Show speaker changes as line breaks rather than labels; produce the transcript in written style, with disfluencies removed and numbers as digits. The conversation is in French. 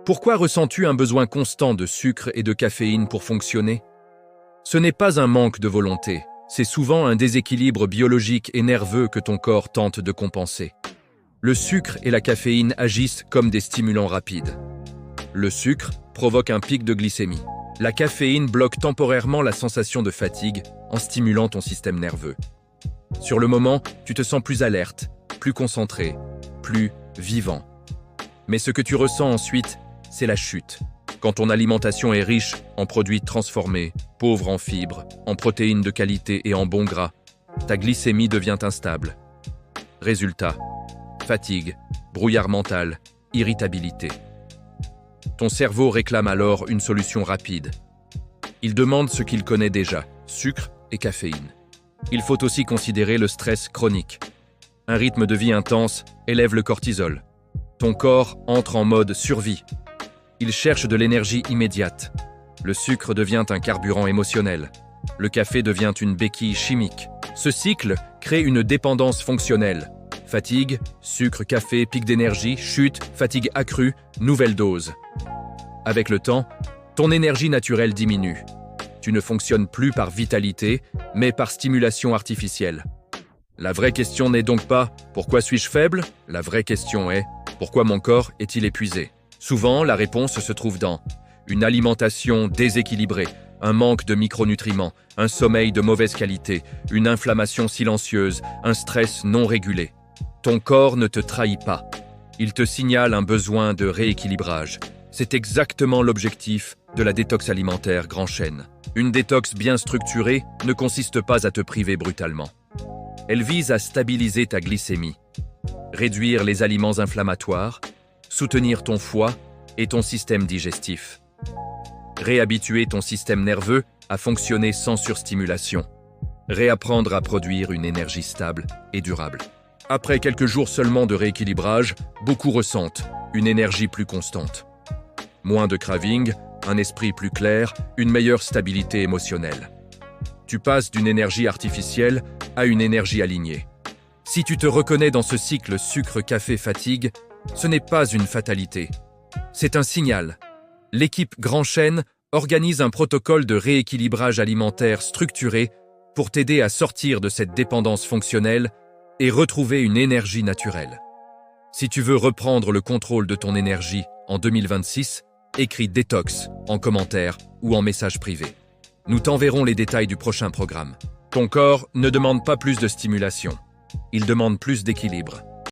Pourquoi ressens-tu un besoin constant de sucre et de caféine pour fonctionner? Ce n'est pas un manque de volonté, c'est souvent un déséquilibre biologique et nerveux que ton corps tente de compenser. Le sucre et la caféine agissent comme des stimulants rapides. Le sucre provoque un pic de glycémie. La caféine bloque temporairement la sensation de fatigue en stimulant ton système nerveux. Sur le moment, tu te sens plus alerte, plus concentré, plus vivant. Mais ce que tu ressens ensuite, c'est la chute. Quand ton alimentation est riche en produits transformés, pauvre en fibres, en protéines de qualité et en bons gras, ta glycémie devient instable. Résultat, fatigue, brouillard mental, irritabilité. Ton cerveau réclame alors une solution rapide. Il demande ce qu'il connaît déjà, sucre et caféine. Il faut aussi considérer le stress chronique. Un rythme de vie intense élève le cortisol. Ton corps entre en mode survie. Il cherche de l'énergie immédiate. Le sucre devient un carburant émotionnel. Le café devient une béquille chimique. Ce cycle crée une dépendance fonctionnelle. Fatigue, sucre, café, pic d'énergie, chute, fatigue accrue, nouvelle dose. Avec le temps, ton énergie naturelle diminue. Tu ne fonctionnes plus par vitalité, mais par stimulation artificielle. La vraie question n'est donc pas « Pourquoi suis-je faible ?» La vraie question est « Pourquoi mon corps est-il épuisé ?» Souvent, la réponse se trouve dans une alimentation déséquilibrée, un manque de micronutriments, un sommeil de mauvaise qualité, une inflammation silencieuse, un stress non régulé. Ton corps ne te trahit pas. Il te signale un besoin de rééquilibrage. C'est exactement l'objectif de la détox alimentaire grand chaîne. Une détox bien structurée ne consiste pas à te priver brutalement. Elle vise à stabiliser ta glycémie, réduire les aliments inflammatoires, soutenir ton foie et ton système digestif. Réhabituer ton système nerveux à fonctionner sans surstimulation. Réapprendre à produire une énergie stable et durable. Après quelques jours seulement de rééquilibrage, beaucoup ressentent une énergie plus constante. Moins de craving, un esprit plus clair, une meilleure stabilité émotionnelle. Tu passes d'une énergie artificielle à une énergie alignée. Si tu te reconnais dans ce cycle sucre-café-fatigue, ce n'est pas une fatalité. C'est un signal. L'équipe Grand Chaîne organise un protocole de rééquilibrage alimentaire structuré pour t'aider à sortir de cette dépendance fonctionnelle et retrouver une énergie naturelle. Si tu veux reprendre le contrôle de ton énergie en 2026, écris détox en commentaire ou en message privé. Nous t'enverrons les détails du prochain programme. Ton corps ne demande pas plus de stimulation, il demande plus d'équilibre.